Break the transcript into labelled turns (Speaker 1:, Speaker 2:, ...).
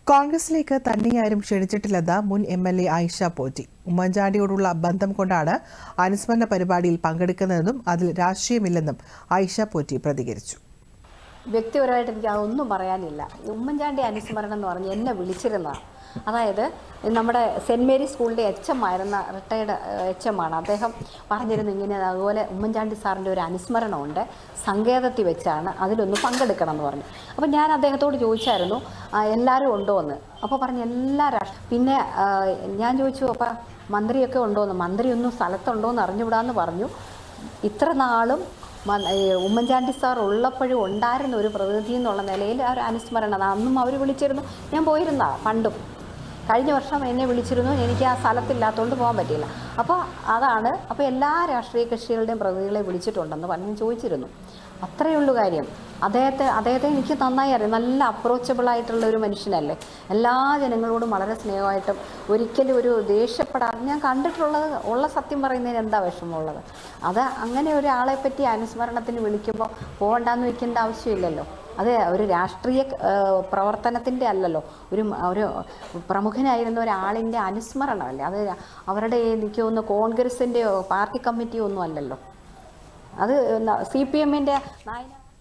Speaker 1: കോൺഗ്രസിലേക്ക് തന്നെയാരും ക്ഷണിച്ചിട്ടില്ലെന്ന് മുൻ MLA ആയിഷ പോറ്റി. ഉമ്മൻചാണ്ടിയോടുള്ള ബന്ധം കൊണ്ടാണ് അനുസ്മരണ പരിപാടിയിൽ പങ്കെടുക്കുന്നതെന്നും അതിൽ രാഷ്ട്രീയമില്ലെന്നും ആയിഷ പോറ്റി പ്രതികരിച്ചു.
Speaker 2: വ്യക്തിപരമായിട്ട് എനിക്ക് അതൊന്നും പറയാനില്ല. ഉമ്മൻചാണ്ടി അനുസ്മരണം എന്ന് പറഞ്ഞ് എന്നെ വിളിച്ചിരുന്നതാണ്. അതായത് നമ്മുടെ സെൻറ്റ് മേരീസ് സ്കൂളിൻ്റെ HM ആയിരുന്ന റിട്ടയർഡ് HM ആണ്. അദ്ദേഹം പറഞ്ഞിരുന്നു ഇങ്ങനെ അതുപോലെ ഉമ്മൻചാണ്ടി സാറിൻ്റെ ഒരു അനുസ്മരണമുണ്ട്, സങ്കേതത്തിൽ വെച്ചാണ്, അതിലൊന്ന് പങ്കെടുക്കണം എന്ന് പറഞ്ഞു. അപ്പോൾ ഞാൻ അദ്ദേഹത്തോട് ചോദിച്ചായിരുന്നു എല്ലാവരും ഉണ്ടോ എന്ന്. അപ്പോൾ പറഞ്ഞു എല്ലാ പിന്നെ ഞാൻ ചോദിച്ചു അപ്പോൾ മന്ത്രിയൊക്കെ ഉണ്ടോ എന്ന്. മന്ത്രിയൊന്നും സ്ഥലത്തുണ്ടോ എന്ന് അറിഞ്ഞുകൂടാന്ന് പറഞ്ഞു. ഇത്ര നാളും ഉമ്മൻചാണ്ടി സാർ ഉള്ളപ്പോഴും ഉണ്ടായിരുന്ന ഒരു പ്രതിനിധി എന്നുള്ള നിലയിൽ ആ ഒരു അനുസ്മരണം അന്നും അവർ വിളിച്ചിരുന്നു. ഞാൻ പോയിരുന്നതാണ് പണ്ടും. കഴിഞ്ഞ വർഷം എന്നെ വിളിച്ചിരുന്നു. എനിക്ക് ആ സ്ഥലത്തില്ലാത്തതുകൊണ്ട് പോകാൻ പറ്റിയില്ല. അപ്പോൾ അതാണ്. അപ്പോൾ എല്ലാ രാഷ്ട്രീയ കക്ഷികളുടെയും പ്രതിനിധികളെ വിളിച്ചിട്ടുണ്ടെന്ന് പറഞ്ഞ് ചോദിച്ചിരുന്നു. അത്രയേ ഉള്ളൂ കാര്യം. അദ്ദേഹത്തെ എനിക്ക് നന്നായി അറിയാം. നല്ല അപ്രോച്ചബിളായിട്ടുള്ള ഒരു മനുഷ്യനല്ലേ. എല്ലാ ജനങ്ങളോടും വളരെ സ്നേഹമായിട്ടും ഒരിക്കലും ഒരു ദേഷ്യപ്പെടാതെ ഞാൻ കണ്ടിട്ടുള്ളത്. ഉള്ള സത്യം പറയുന്നതിന് എന്താ വിഷമമുള്ളത്? അത് അങ്ങനെ ഒരാളെ പറ്റി അനുസ്മരണത്തിന് വിളിക്കുമ്പോൾ പോകണ്ടെന്ന് വയ്ക്കേണ്ട ആവശ്യമില്ലല്ലോ. അത് ഒരു രാഷ്ട്രീയ പ്രവർത്തനത്തിൻ്റെ അല്ലല്ലോ, ഒരു പ്രമുഖനായിരുന്ന ഒരാളിൻ്റെ അനുസ്മരണമല്ലേ. അത് അവരുടെ എനിക്ക് തോന്നുന്നു കോൺഗ്രസിൻ്റെയോ പാർട്ടി കമ്മിറ്റിയോ ഒന്നും അല്ലല്ലോ. അത് CPM-ൻ്റെ